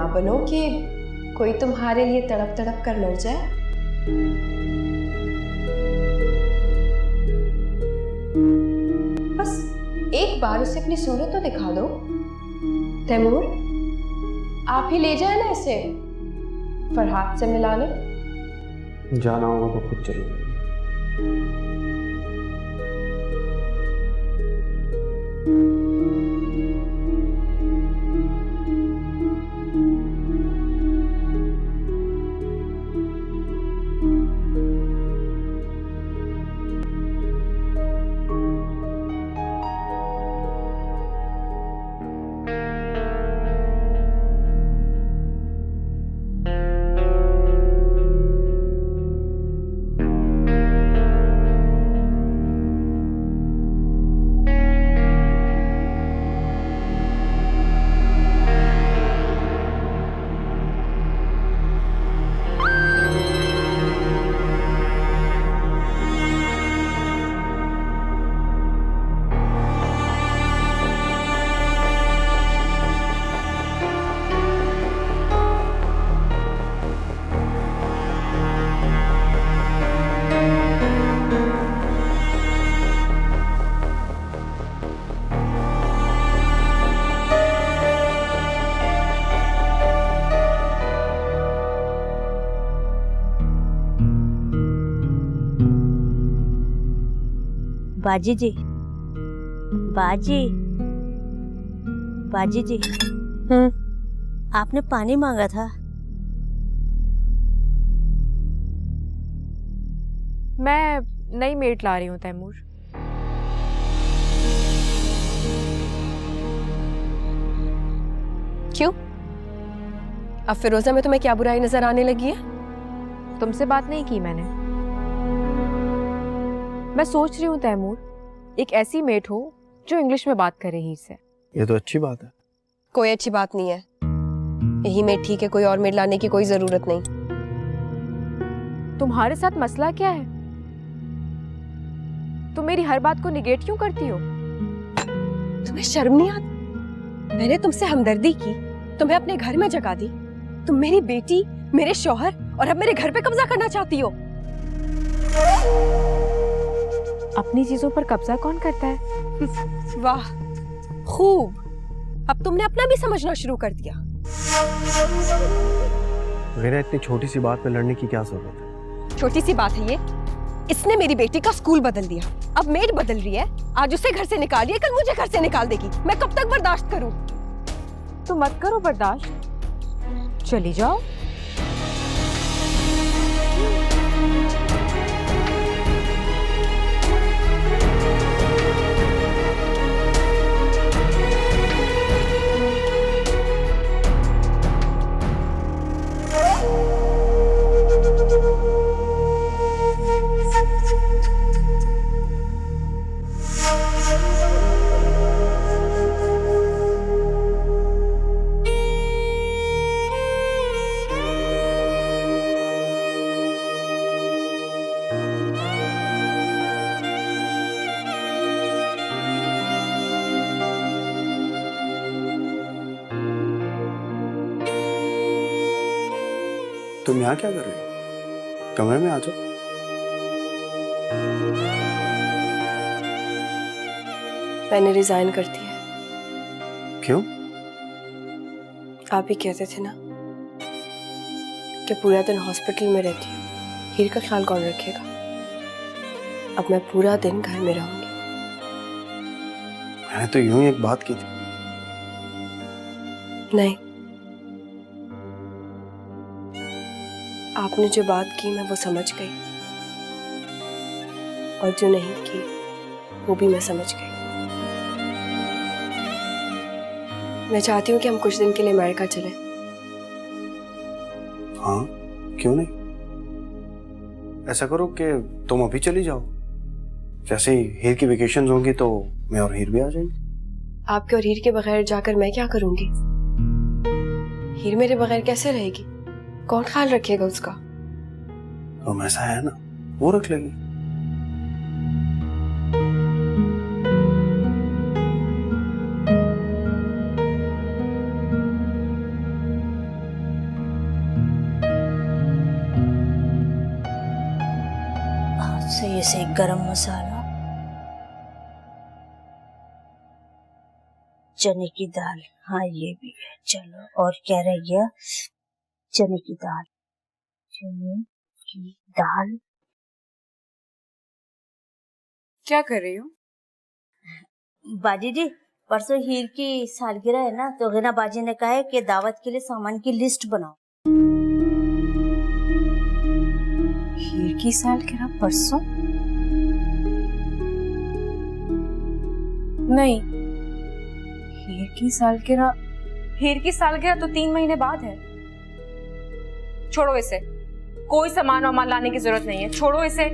ना बनो कि कोई तुम्हारे लिए तड़प तड़प कर मर जाए। बस एक बार उसे अपनी सूरत तो दिखा दो। तैमूर, आप ही ले जाए ना इसे फरहाद से मिलाने। जाना होगा तो खुद चली जाएगी। बाजी जी, बाजी, बाजी जी। आपने पानी मांगा था। मैं नई मेट ला रही हूँ तैमूर। क्यों? अब फिरोजा में तुम्हें क्या बुराई नजर आने लगी है? तुमसे बात नहीं की मैंने। मैं सोच रही हूँ तैमूर, एक ऐसी मेट हो जो इंग्लिश में बात करे हीर से। ये तो अच्छी बात है। कोई अच्छी बात नहीं है। यही मेट ठीक है, कोई और मेट लाने की कोई जरूरत नहीं। तुम्हारे साथ मसला क्या है? तुम मेरी हर बात को निगेट क्यों करती हो? तुम्हें शर्म नहीं आती? मैंने तुमसे हमदर्दी की, तुम्हें अपने घर में जगा दी। तुम मेरी बेटी, मेरे शौहर और अब मेरे घर पे कब्जा करना चाहती हो। अपनी चीजों पर कब्जा कौन करता है? वाह, खूब। अब तुमने अपना भी समझना शुरू कर दिया। गैरा, इतनी छोटी सी बात पे लड़ने की क्या जरूरत है? छोटी सी बात है ये? इसने मेरी बेटी का स्कूल बदल दिया, अब मेड बदल रही है। आज उसे घर से निकाल रही है, कल मुझे घर से निकाल देगी। मैं कब तक बर्दाश्त करूं? तो मत करो बर्दाश्त, चली जाओ। तुम यहाँ क्या कर रही हो? कमरे में आ जाओ। मैंने रिजाइन कर दिया। क्यों? आप ही कहते थे ना कि पूरा दिन हॉस्पिटल में रहती हूँ, हीर का ख्याल कौन रखेगा? अब मैं पूरा दिन घर में रहूंगी। मैंने तो यूं ही एक बात की थी। नहीं, आपने जो बात की मैं वो समझ गई, और जो नहीं की वो भी मैं समझ गई। मैं चाहती हूँ कि हम कुछ दिन के लिए अमेरिका चलें। हाँ, क्यों नहीं? ऐसा करो कि तुम अभी चली जाओ, जैसे ही हीर की वेकेशंस होंगी तो मैं और हीर भी आ जाएंगे। आपके और हीर के बगैर जाकर मैं क्या करूंगी? हीर मेरे बगैर कैसे रहेगी? कौन ख्याल रखेगा उसका? तो ऐसा है ना, वो रख लेंगे। से गरम मसाला, चने की दाल, हाँ ये भी है। चलो और क्या रह गया? चने की दाल, चने की दाल। क्या कर रही हो? बाजी जी, परसों हीर की सालगिरह है ना, तो गीना बाजी ने कहा है कि दावत के लिए सामान की लिस्ट बनाओ। हीर की सालगिरह परसों? नहीं, हीर की सालगिरह तो 3 महीने बाद है। छोड़ो इसे, कोई सामान वामान लाने की जरूरत नहीं है, छोड़ो इसे।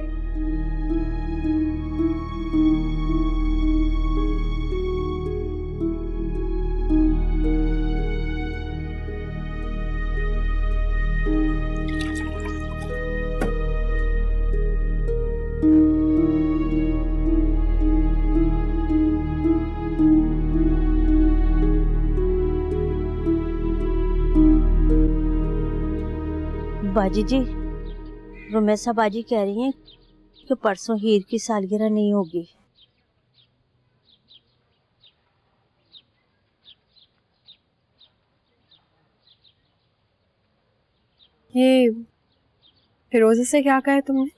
बाजी जी, रुमैसा बाजी कह रही हैं कि परसों हीर की सालगिरह नहीं होगी। ये फिरोजी से क्या कहा है तुमने?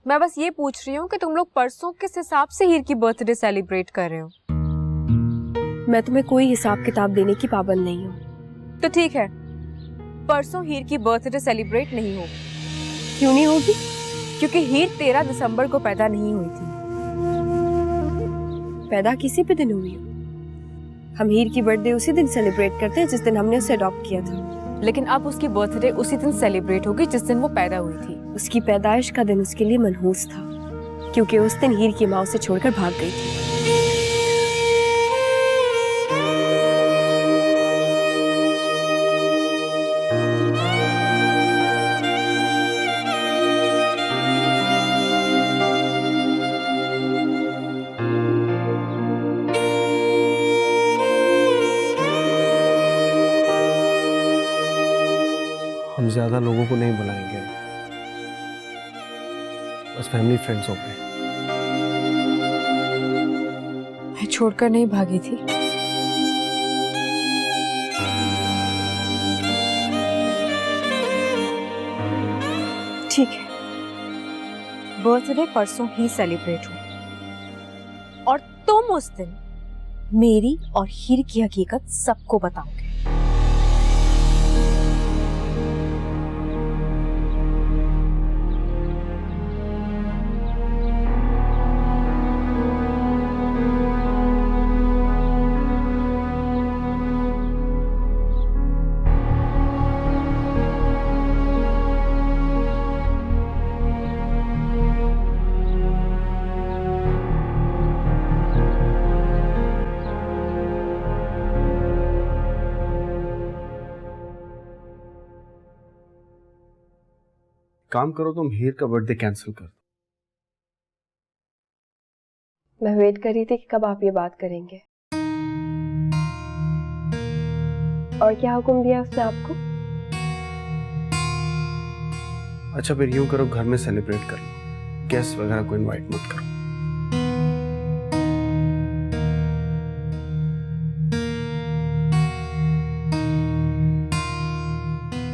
मैं बस ये पूछ रही हूँ कि तुम लोग परसों किस हिसाब से हीर की बर्थडे सेलिब्रेट कर रहे हो? मैं तुम्हें कोई हिसाब किताब देने की पाबंद नहीं हूँ। तो ठीक है, परसों हीर की बर्थडे सेलिब्रेट नहीं होगी। क्यों नहीं होगी? क्योंकि हीर 13 दिसंबर को पैदा नहीं हुई थी। पैदा किसी भी दिन हुई हो। हम हीर की बर्थडे उसी दिन सेलिब्रेट करते हैं जिस दिन हमने उसे अडॉप्ट किया था। लेकिन अब उसकी बर्थडे उसी दिन सेलिब्रेट होगी जिस दिन वो पैदा हुई थी। उसकी पैदाइश का दिन उसके लिए मनहूस था, क्योंकि उस दिन हीर की माँ उसे छोड़कर भाग गई थी। हम ज्यादा लोगों को नहीं बुलाएंगे, बस फैमिली फ्रेंड्स हो गए। मैं छोड़कर नहीं भागी थी। ठीक है, बर्थडे परसों ही सेलिब्रेट हो और तुम उस दिन मेरी और हीर की हकीकत सबको बताओगे। काम करो, तुम हीर का बर्थडे कैंसिल कर दो। मैं वेट कर रही थी कि कब आप ये बात करेंगे। और क्या हुक्म दिया उसने आपको? अच्छा फिर यूं करो, घर में सेलिब्रेट कर लो, गेस्ट वगैरह को इनवाइट मत करो।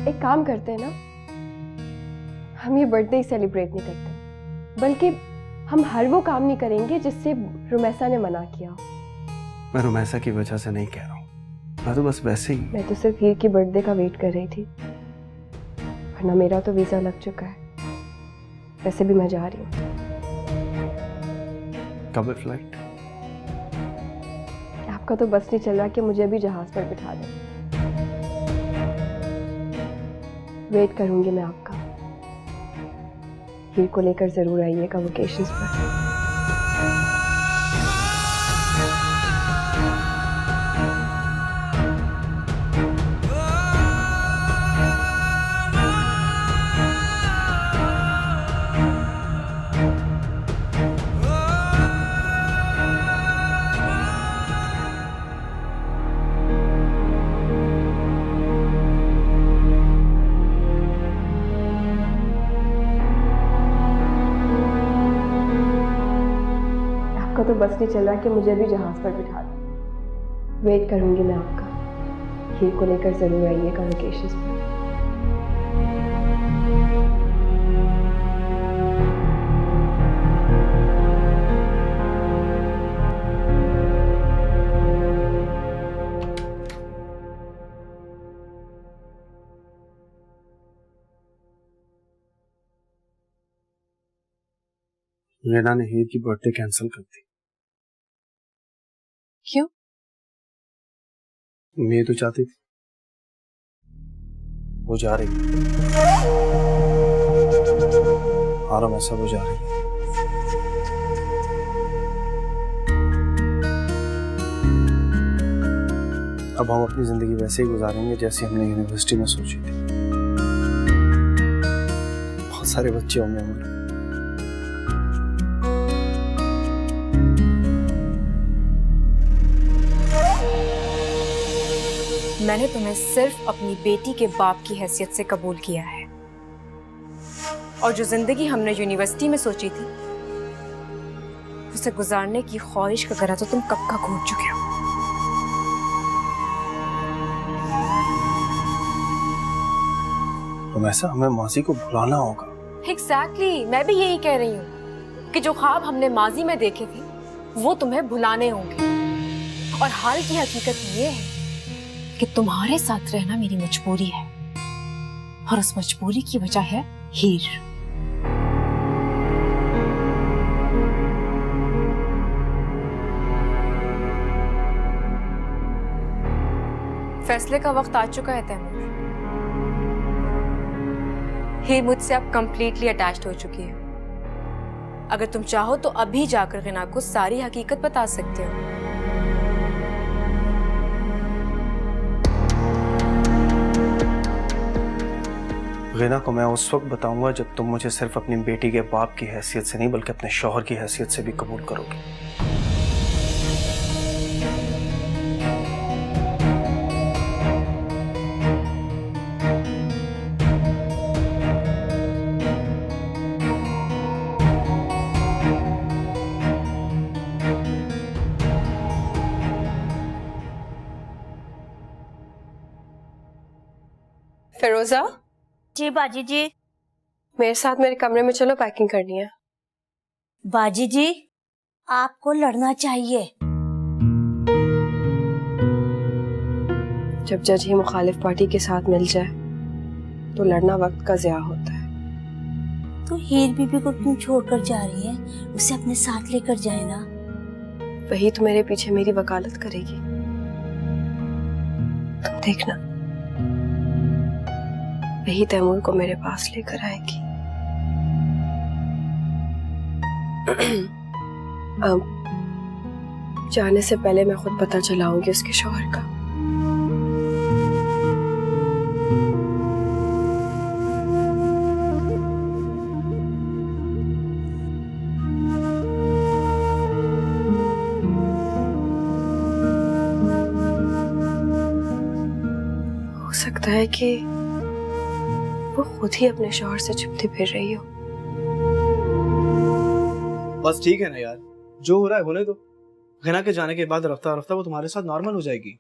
एक काम करते हैं ना, हम ये बर्थडे सेलिब्रेट नहीं करते, बल्कि हम हर वो काम नहीं करेंगे जिससे रुमैसा ने मना किया। मैं रुमैसा की वजह से नहीं कह रहा हूँ, मैं तो बस वैसे ही। मैं तो सिर्फ हीर की बर्थडे का वेट कर रही थी, वरना मेरा तो वीजा लग चुका है। वैसे भी मैं जा रही हूँ। कब है फ्लाइट? आपका तो बस नहीं चल रहा कि मुझे अभी जहाज पर बिठा दें। वेट करूंगी मैं आपका। हीर को लेकर जरूर आइएगा वेकेशंस पर। तो बस नहीं चल रहा कि मुझे भी जहाज पर बिठा दो। वेट करूंगी मैं आपका। हीर को लेकर जरूर आइएगा वेकेशंस पर। रेना ने हीर की बर्थडे कैंसिल कर दी। क्यों? मैं तो चाहती थी, वो जा रही है। आराम ऐसा वो जा रही है। अब हम अपनी जिंदगी वैसे ही गुजारेंगे जैसे हमने यूनिवर्सिटी में सोची थी। बहुत सारे बच्चे होंगे हमारे। मैंने तुम्हें सिर्फ अपनी बेटी के बाप की हैसियत से कबूल किया है, और जो जिंदगी हमने यूनिवर्सिटी में सोची थी उसे गुजारने की ख्वाहिश का गरा तो तुम कब का घोट चुके हो। तो ऐसा हमें माजी को भुलाना होगा। एग्जैक्टली, मैं भी यही कह रही हूँ कि जो ख्वाब हमने माजी में देखे थे वो तुम्हें भुलाने होंगे। और हाल की हकीकत ये है कि तुम्हारे साथ रहना मेरी मजबूरी है, और उस मजबूरी की वजह है हीर। फैसले का वक्त आ चुका है तैमूर। हीर मुझसे अब कंप्लीटली अटैच्ड हो चुकी है। अगर तुम चाहो तो अभी जाकर गिना को सारी हकीकत बता सकते हो। गिना को मैं उस वक्त बताऊंगा जब तुम मुझे सिर्फ अपनी बेटी के बाप की हैसियत से नहीं बल्कि अपने शौहर की हैसियत से भी कबूल करोगे। फिरोजा, जी बाजी जी। मेरे साथ मेरे कमरे में चलो, पैकिंग करनी है। बाजी जी, आपको लड़ना चाहिए। जब जज ही मुखालिफ पार्टी के साथ मिल जाए तो लड़ना वक्त का ज़िया होता है। तो हीर बीबी को क्यों छोड़कर जा रही है? उसे अपने साथ लेकर जाए ना। वही तो मेरे पीछे मेरी वकालत करेगी। तुम देखना, वही तैमूर को मेरे पास लेकर आएगी। अब जाने से पहले मैं खुद पता चलाऊंगी उसके शौहर का। हो सकता है कि वो खुद ही अपने शौहर से छुपती फिर रही हो। बस ठीक है ना यार, जो हो रहा है होने दो। गिना के जाने के बाद रफ्ता रफ्ता वो तुम्हारे साथ नॉर्मल हो जाएगी।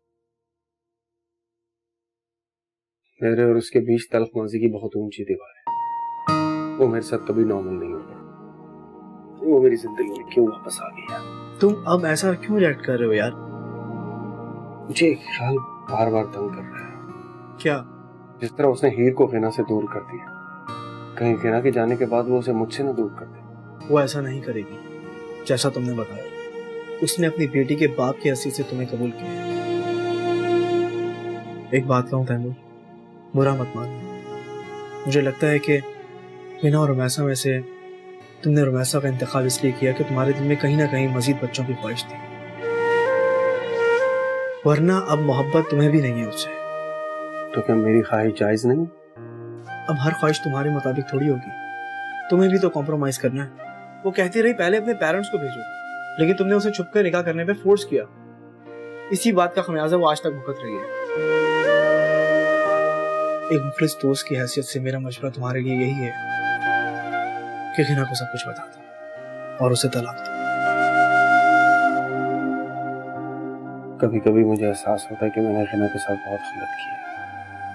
मेरे और उसके बीच तलखमाजी की बहुत ऊंची दीवार है। वो मेरे साथ कभी नॉर्मल नहीं होगा। वो मेरी जिंदगी में क्यों वापस आ गया? तुम अब ऐसा क्यों रिएक्ट कर रहे हो यार? मुझे एक ख्याल बार बार तंग कर रहा है। क्या? जिस तरह उसने हीर को गिना से दूर कर दिया, कहीं गिना के जाने के बाद वो उसे मुझसे ना दूर कर दे। वो ऐसा नहीं करेगी। जैसा तुमने बताया, उसने अपनी बेटी के बाप की हैसियत से तुम्हें कबूल किया। एक बात कहूं तैमूर, बुरा मत मानो। मुझे लगता है कि गिना और रुमैसा में से तुमने रुमैसा का इंतखाब इसलिए किया कि तुम्हारे दिल में कहीं ना कहीं मजीद बच्चों की ख्वाहिश थी, वरना अब मोहब्बत तुम्हें भी नहीं है उससे। तो क्या मेरी ख्वाहिश जायज नहीं? अब हर ख्वाहिश तुम्हारे मुताबिक थोड़ी होगी, तुम्हें भी तो कॉम्प्रोमाइज करना है। वो कहती रही पहले अपने पेरेंट्स को भेजो, लेकिन तुमने उसे छुपकर निकाह करने पे फोर्स किया। इसी बात का खमियाजा वो आज तक भुगत रही है। एक मुखलिस दोस्त की हैसियत से मेरा मशवरा तुम्हारे लिए यही है कि गिना को सब कुछ बता दो और उसे तलाक दो। कभी कभी मुझे एहसास होता है कि मैंने हिना के साथ बहुत गलत किया।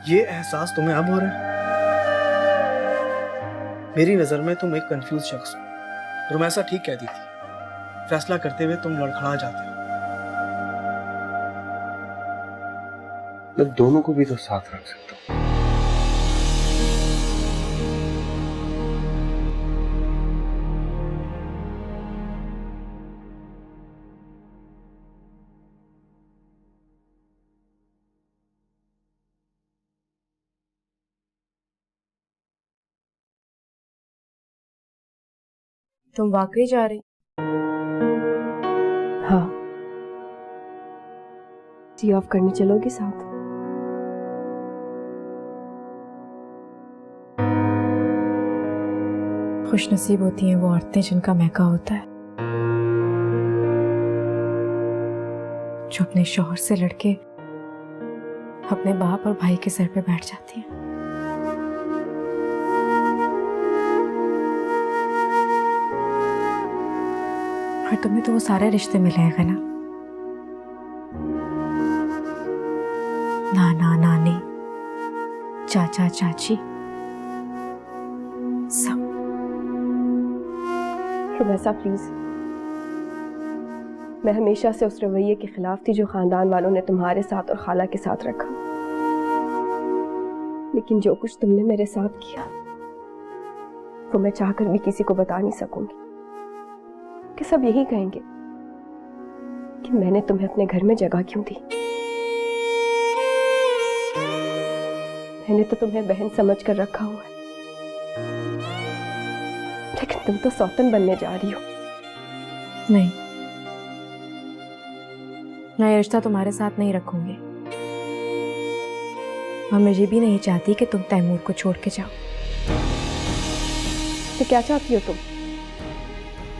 ये एहसास तुम्हें अब हो रहा है? मेरी नजर में तुम एक कंफ्यूज शख्स हो। रुमैसा ठीक कहती थी, फैसला करते हुए तुम लड़खड़ा जाते हो। मैं दोनों को भी तो साथ रख सकता हूँ। तुम वाकई जा रही? हाँ, टी ऑफ करने चलोगी साथ? खुशनसीब होती हैं वो औरतें जिनका महका होता है, जो अपने शौहर से लड़के अपने बाप और भाई के सर पे बैठ जाती हैं। और तुम्हें तो वो सारे रिश्ते मिले हैं ना, नाना नानी, चाचा चाची, सब। रुमैसा प्लीज, मैं हमेशा से उस रवैये के खिलाफ थी जो खानदान वालों ने तुम्हारे साथ और खाला के साथ रखा, लेकिन जो कुछ तुमने मेरे साथ किया वो मैं चाहकर भी किसी को बता नहीं सकूंगी, कि सब यही कहेंगे कि मैंने तुम्हें अपने घर में जगह क्यों दी। मैंने तो तुम्हें बहन समझ कर रखा हुआ है, लेकिन तुम तो सौतन बनने जा रही हो। नहीं, मैं ये रिश्ता तुम्हारे साथ नहीं रखूंगी, और मैं ये भी नहीं चाहती कि तुम तैमूर को छोड़ के जाओ। तो क्या चाहती हो तुम?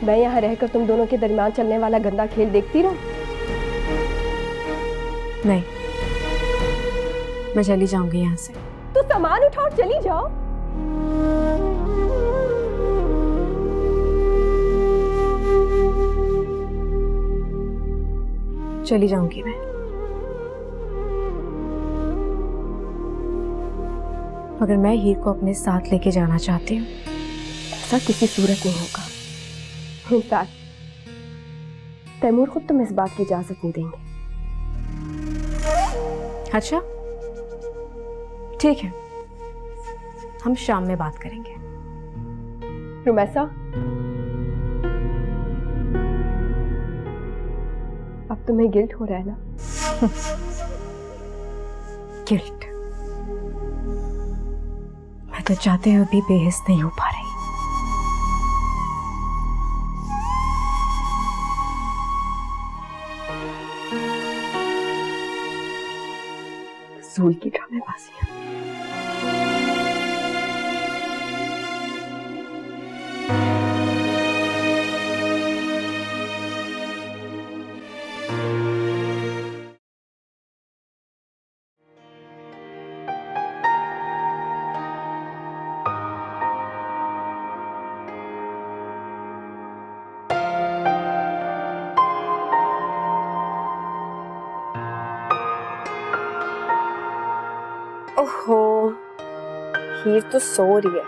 मैं यहाँ रहकर तुम दोनों के दरमियान चलने वाला गंदा खेल देखती रहूं? नहीं, मैं चली जाऊंगी यहाँ से। तो सामान उठाओ और चली जाओ। चली जाऊंगी मैं, मगर मैं हीर को अपने साथ लेके जाना चाहती हूँ। ऐसा किसी सूरत नहीं होगा। इनफैक्ट तैमूर खुद तुम्हें इस बात की इजाजत नहीं देंगे। अच्छा ठीक है, हम शाम में बात करेंगे। रुमैसा, अब तुम्हें गिल्ट हो रहा है ना? गिल्ट? मैं तो चाहते हुए भी बेहिस नहीं हो पा रही। फजूल की ड्रामेबाजियां। ओहो, हीर तो सो रही है।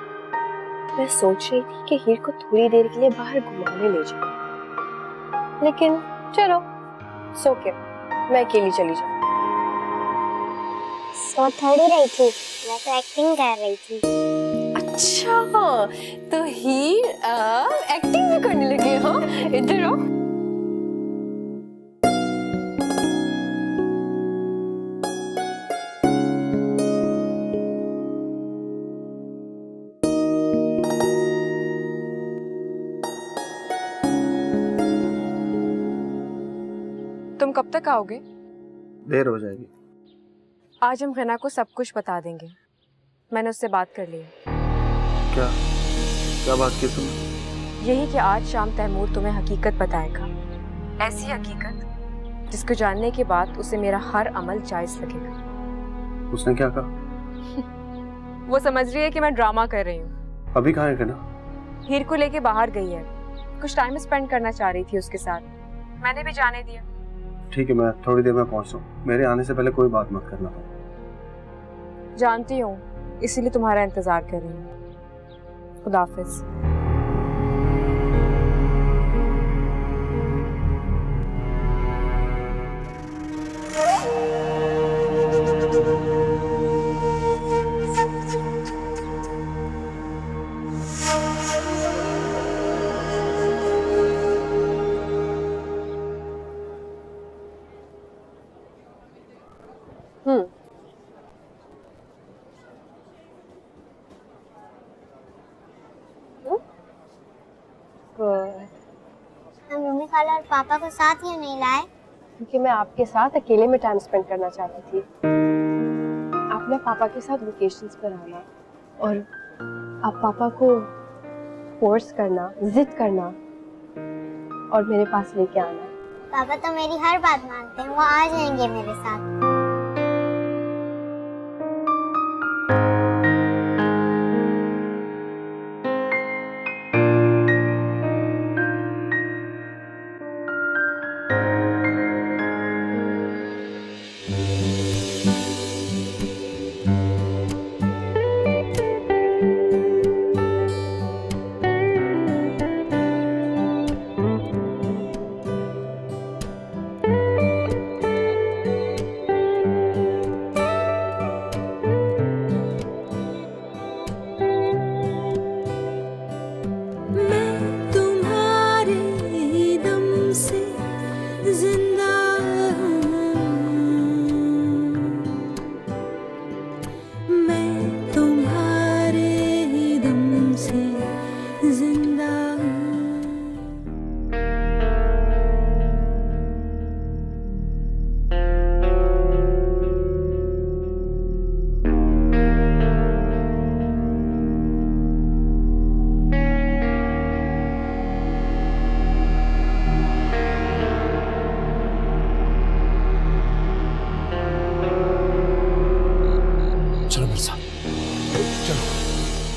मैं सोच रही थी कि हीर को थोड़ी देर के लिए बाहर घुमाने ले जाऊं, लेकिन चलो सो के मैं अकेली चली जाऊं। सो थोड़ी रही थी, मैं तो एक्टिंग कर रही थी। अच्छा, तो हीर एक्टिंग भी करने लगे? हाँ, इधर आओ। तुम कब तक आओगे? देर हो जाएगी। आज हम खना को सब कुछ बता देंगे। मैंने उससे बात कर ली है। क्या क्या बात की तुमने? यही कि आज शाम तैमूर तुम्हें हकीकत बताएगा, ऐसी हकीकत जिसको जानने के बाद उसे मेरा हर अमल जायज लगेगा। उसने क्या कहा? वो समझ रही है कि मैं ड्रामा कर रही हूँ। अभी कहाँ है ना? हीर को लेके बाहर गई है, कुछ टाइम स्पेंड करना चाह रही थी उसके साथ। मैंने भी जाने दिया। ठीक है, मैं थोड़ी देर में पहुंच रहा हूँ। मेरे आने से पहले कोई बात मत करना। जानती हूँ, इसीलिए तुम्हारा इंतजार कर रही हूँ। खुदा हाफिज। हम मम्मी खाला और पापा को साथ क्यों नहीं लाए? क्योंकि मैं आपके साथ अकेले में टाइम स्पेंड करना चाहती थी। आपने पापा के साथ वेकेशंस पर आना और आप पापा को फोर्स करना, जिद करना और मेरे पास लेके आना। पापा तो मेरी हर बात मानते हैं, वो आ जाएंगे मेरे साथ।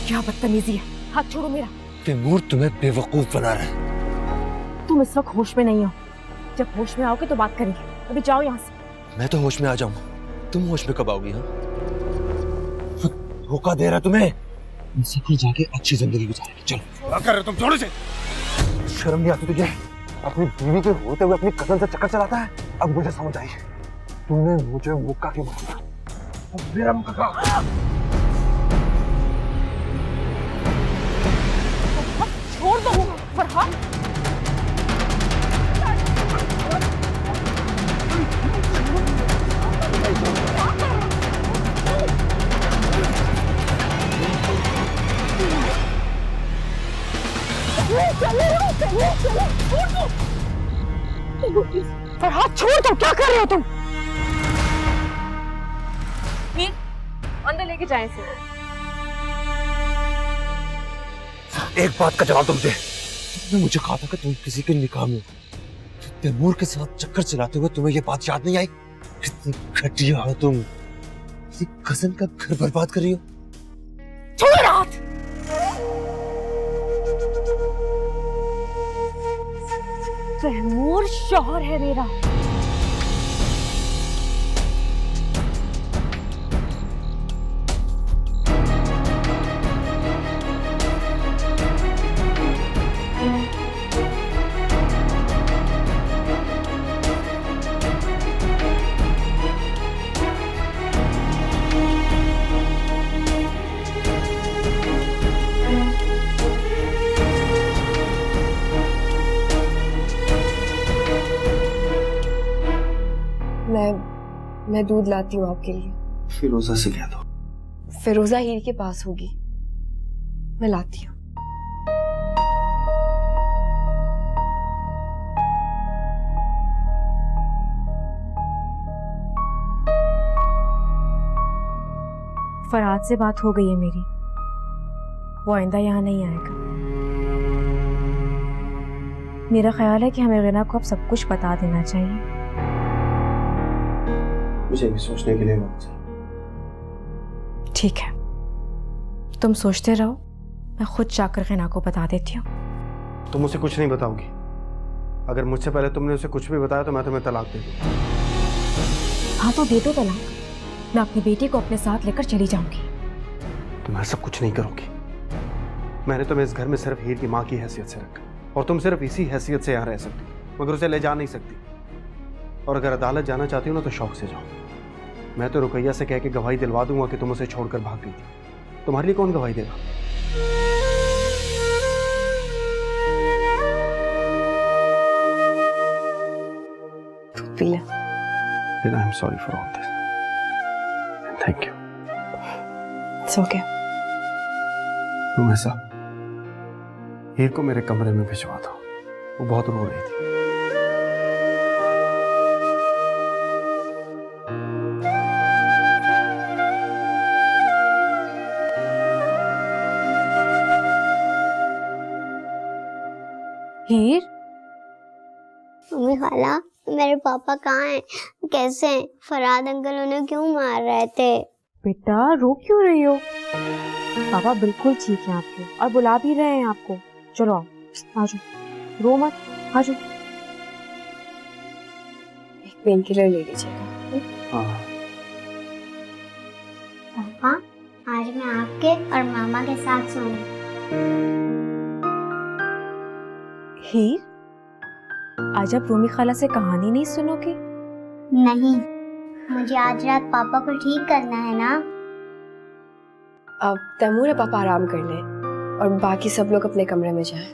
क्या बदतमीजी है, हाथ छोड़ो मेरा। तैमूर तुम्हें बेवकूफ बना रहा है। तुम इस वक्त होश में नहीं हो, जब होश में आओगे तो बात करेंगे। अभी जाओ यहाँ से। मैं तो होश में आ जाऊंगा, तुम होश में कब आओगी? हाँ, धोखा दे रहा तुम्हें। इनसे फिर जाके अच्छी जिंदगी गुजारेगी। चलो। क्या कर रहे हो तुम? छोड़ो इसे। शर्म नहीं आती तुझे? अपनी बीवी के होते हुए अपनी कजन से चक्कर चलाता है। अब मुझे समझ आई, तूने मुझे मुक्का क्यों मारा। अब मेरा मुक्का छोड़ दो फरहाद। फरहाद छोड़ दो, क्या कर रहे हो तुम? मीर, अंदर लेके जाए इसे। एक बात का जवाब तुम दे। तुमने मुझे कहा था कि तुम किसी के निकाह में हो। तैमूर के साथ चक्कर चलाते हुए तुम्हें ये बात याद नहीं आई? कितनी घटिया हो तुम। किसी कजन का घर बर्बाद कर रही हो। छोड़ हाथ। तैमूर शौहर है मेरा। मैं दूध लाती हूँ आपके लिए। फिरोजा से कह दो। फिरोजा हीर के पास होगी, मैं लाती हूँ। फरहाद से बात हो गई है मेरी, वो आइंदा यहाँ नहीं आएगा। मेरा ख्याल है कि हमें गिना को अब सब कुछ बता देना चाहिए। मुझे भी सोचने के लिए वक्त चाहिए। ठीक है, तुम सोचते रहो, मैं खुद जाकर गिना को बता देती हूँ। तुम मुझे कुछ नहीं बताओगी, अगर मुझसे पहले तुमने उसे कुछ भी बताया तो मैं तुम्हें तलाक दे दूंगा। हाँ तो दे दो तलाक, मैं अपनी बेटी को अपने साथ लेकर चली जाऊंगी। तुम ऐसा कुछ नहीं करोगी। मैंने तुम्हें इस घर में सिर्फ हीर की माँ की हैसियत से रखा और तुम सिर्फ इसी हैसियत से यहाँ रह सकती, मगर उसे ले जा नहीं सकती। और अगर अदालत जाना चाहती हो ना तो शौक से जाओ। मैं तो रुकैया से कह के गवाही दिलवा दूंगा कि तुम उसे छोड़कर भाग गई थी। तुम्हारे लिए कौन गवाही देगा? Then I'm sorry for all this. And thank you. It's okay. तुम ऐसा हीर को मेरे कमरे में भिजवा दो, वो बहुत रो रही थी। हीर, मम्मी खाला, मेरे पापा कहाँ हैं? कैसे हैं? फरहाद अंकल उन्हें क्यों मार रहे थे? बेटा रो क्यों रही हो? पापा बिल्कुल ठीक है आपके और बुला भी रहे हैं आपको। चलो आओ, आ जाओ, रो मत, आ जाओ। एक पेन किलर ले लीजिएगा। हाँ, पापा, आज मैं आपके और मामा के साथ सोऊंगी। हीर, आज आप रोमी खाला से कहानी नहीं सुनोगे? नहीं, मुझे आज रात पापा को ठीक करना है ना। अब तैमूर है, पापा आराम कर लें और बाकी सब लोग अपने कमरे में जाएं।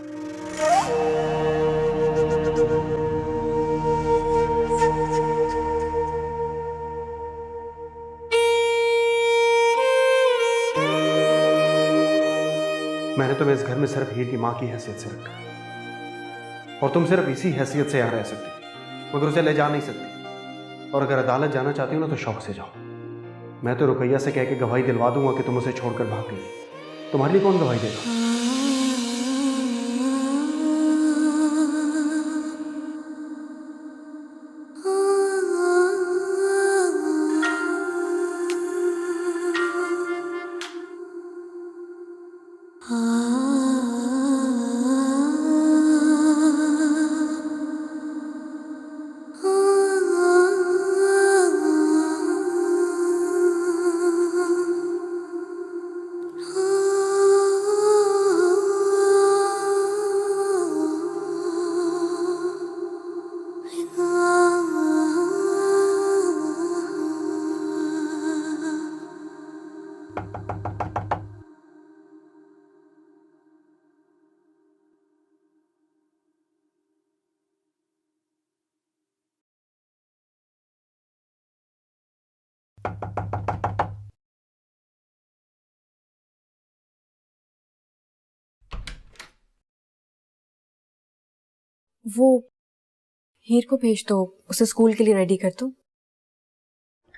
मैंने तुम्हें इस घर में सिर्फ हीर की माँ की हैसियत से रखा और तुम सिर्फ इसी हैसियत से यहाँ रह सकती थी, मगर उसे ले जा नहीं सकती। और अगर अदालत जाना चाहती हो ना तो शौक से जाओ। मैं तो रुकैया से कह के गवाही दिलवा दूंगा कि तुम उसे छोड़कर भाग गई। तुम्हारे लिए कौन गवाही देगा? वो हीर को भेज दो, उसे स्कूल के लिए रेडी कर दो।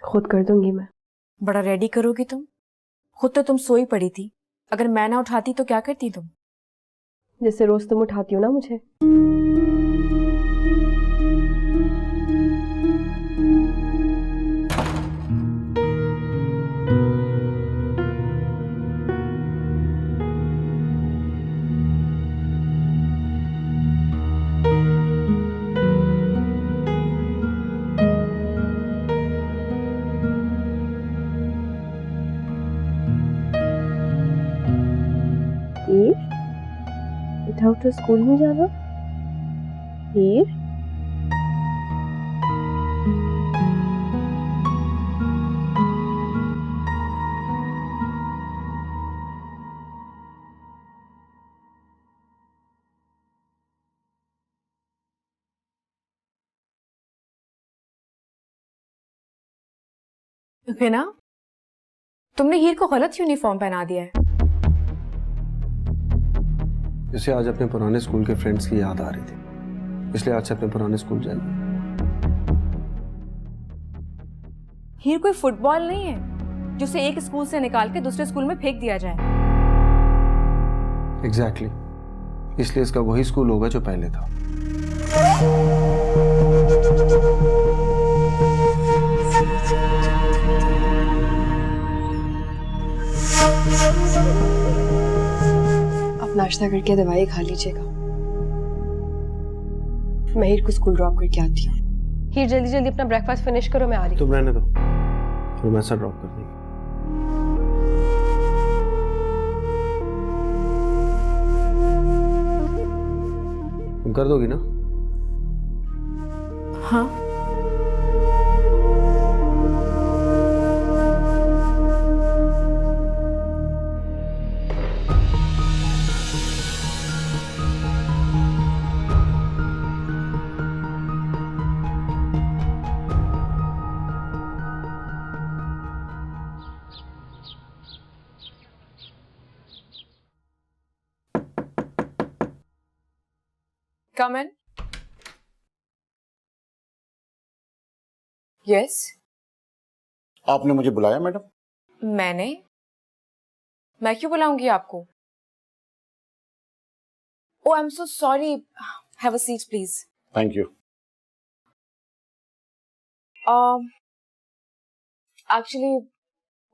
खुद कर दूंगी मैं। बड़ा रेडी करोगी तुम? खुद तो तुम सोई पड़ी थी। अगर मैं ना उठाती तो क्या करती तुम? जैसे रोज तुम उठाती हो ना मुझे। उठा उठो, स्कूल नहीं जाना? हीर, हिना, तुमने हीर को गलत यूनिफॉर्म पहना दिया है। इसे आज अपने पुराने स्कूल के फ्रेंड्स की याद आ रही थी, इसलिए आज से अपने पुराने स्कूल जाएगी। हीर कोई फुटबॉल नहीं है जो उसे एक स्कूल से निकाल के दूसरे स्कूल में फेंक दिया जाए। एग्जैक्टली, इसलिए इसका वही स्कूल होगा जो पहले था। अब नाश्ता करके दवाई खा लीजिएगा। मैं हीर को स्कूल ड्रॉप करके आती हूँ। हीर जल्दी जल्दी अपना ब्रेकफास्ट फिनिश करो, मैं आ रही हूँ। तुम रहने दो, तुम ऐसा ड्रॉप कर देंगे। तुम कर दोगी ना? हाँ। Come in. Yes. आपने मुझे बुलाया मैडम? मैं क्यों बुलाऊंगी आपको? Oh, I'm so sorry. Have a seat, please. Thank you. Actually,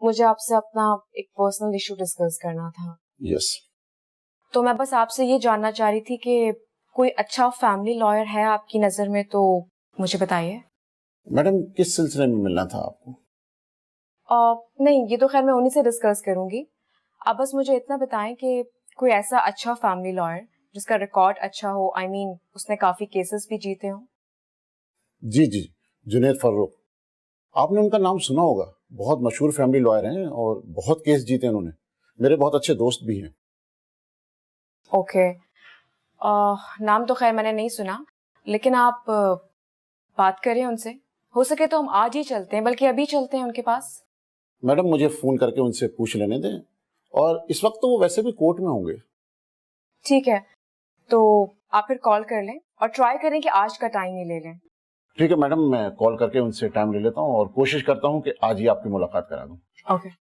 मुझे आपसे अपना एक पर्सनल इशू डिस्कस करना था। यस। तो मैं बस आपसे ये जानना चाह रही थी कि कोई अच्छा फैमिली लॉयर है आपकी नजर में, तो मुझे बताइए। मैडम किस सिलसिले में मिलना था आपको? नहीं, ये तो खैर मैं उन्हीं से डिस्कस करूंगी। आप बस मुझे इतना बताएं कि कोई ऐसा अच्छा फैमिली लॉयर जिसका रिकॉर्ड अच्छा हो, I mean, उसने काफी केसेस भी जीते हों। जी जी, जुनैद फर्रुख। आपने उनका नाम सुना होगा, बहुत मशहूर फैमिली लॉयर हैं और बहुत केस जीते उन्होंने। मेरे बहुत अच्छे दोस्त भी हैं। ओके। नाम तो खैर मैंने नहीं सुना, लेकिन आप बात करें उनसे। हो सके तो हम आज ही चलते हैं, बल्कि अभी चलते हैं उनके पास। मैडम मुझे फोन करके उनसे पूछ लेने दें, और इस वक्त तो वो वैसे भी कोर्ट में होंगे। ठीक है, तो आप फिर कॉल कर लें और ट्राई करें कि आज का टाइम ही ले लें। ठीक है मैडम, मैं कॉल करके उनसे टाइम ले लेता हूँ और कोशिश करता हूँ कि आज ही आपकी मुलाकात करा दूँ। ओके।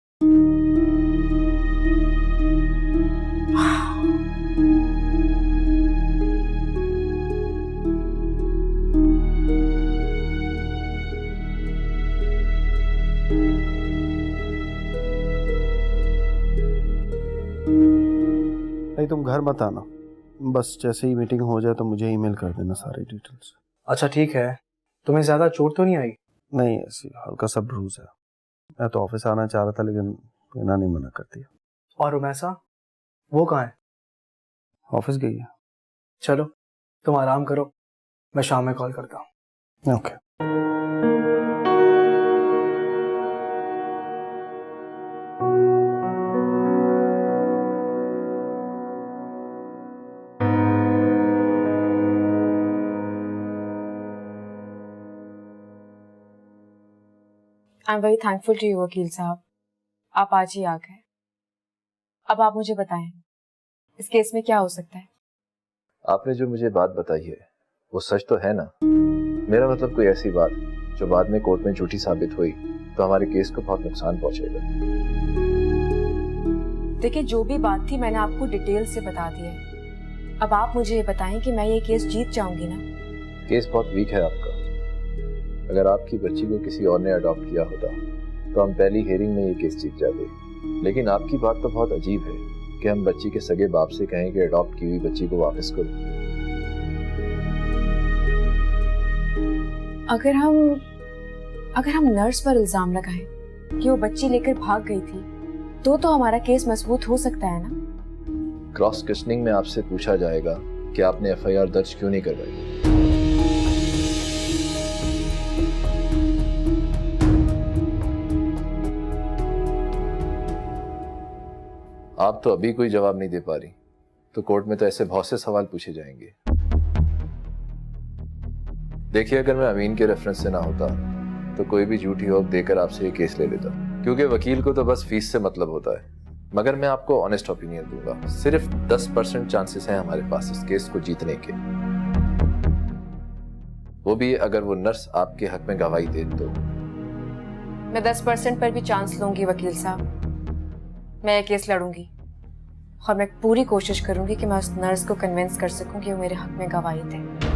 नहीं, तुम घर मत आना, बस जैसे ही मीटिंग हो जाए तो मुझे ईमेल कर देना सारी डिटेल्स। अच्छा ठीक है, तुम्हें ज्यादा चोट तो नहीं आई? नहीं, ऐसी हल्का सा ब्रूज है। मैं तो ऑफिस आना चाह रहा था, लेकिन पीना नहीं मना कर दिया। और रुमैसा, वो कहाँ है? ऑफिस गई है। चलो तुम आराम करो, मैं शाम में कॉल करता हूँ। Okay. I am very thankful to you वकील साहब, आप आज ही आ गए। अब आप मुझे बताएं, इस केस में क्या हो सकता है? आपने जो मुझे बात बताई है वो सच तो है ना? मेरा मतलब कोई ऐसी बात जो बाद में कोर्ट में झूठी साबित हुई तो हमारे केस को बहुत नुकसान पहुंचेगा। देखिए, जो भी बात थी मैंने आपको डिटेल से बता दी है। अब आप मुझे ये बताएं कि मैं ये केस जीत जाऊंगी ना? केस बहुत वीक है आपका। अगर आपकी बच्ची को किसी और ने अडॉप्ट किया होता तो हम पहली हियरिंग में ये केस जीत जाते। लेकिन आपकी बात तो बहुत अजीब है कि हम बच्ची के सगे बाप से कहें कि अडॉप्ट की हुई बच्ची को वापस करो। अगर हम नर्स पर इल्जाम लगाएं कि वो बच्ची लेकर भाग गई थी, तो हमारा केस मजबूत हो सकता है ना? क्रॉस क्वेश्चनिंग में आपसे पूछा जाएगा कि आपने एफआईआर दर्ज क्यों नहीं करवाई। आप तो अभी कोई जवाब नहीं दे पा रही, तो कोर्ट में तो ऐसे बहुत से सवाल पूछे जाएंगे। देखिए, अगर मैं अमीन के रेफरेंस से ना होता तो कोई भी झूठी होप देकर आपसे ये केस ले लेता, क्योंकि वकील को तो बस फीस से मतलब होता है। मगर मैं आपको ऑनेस्ट ओपिनियन दूंगा, सिर्फ 10% चांसेस हैं हमारे पास इस केस को जीतने के, वो भी अगर वो नर्स आपके हक में गवाही दे तो। मैं 10% पर भी चांस लूंगी वकील साहब। मैं ये केस लड़ूंगी और मैं पूरी कोशिश करूंगी कि मैं उस नर्स को कन्विंस कर सकूं कि वो मेरे हक में गवाही दे।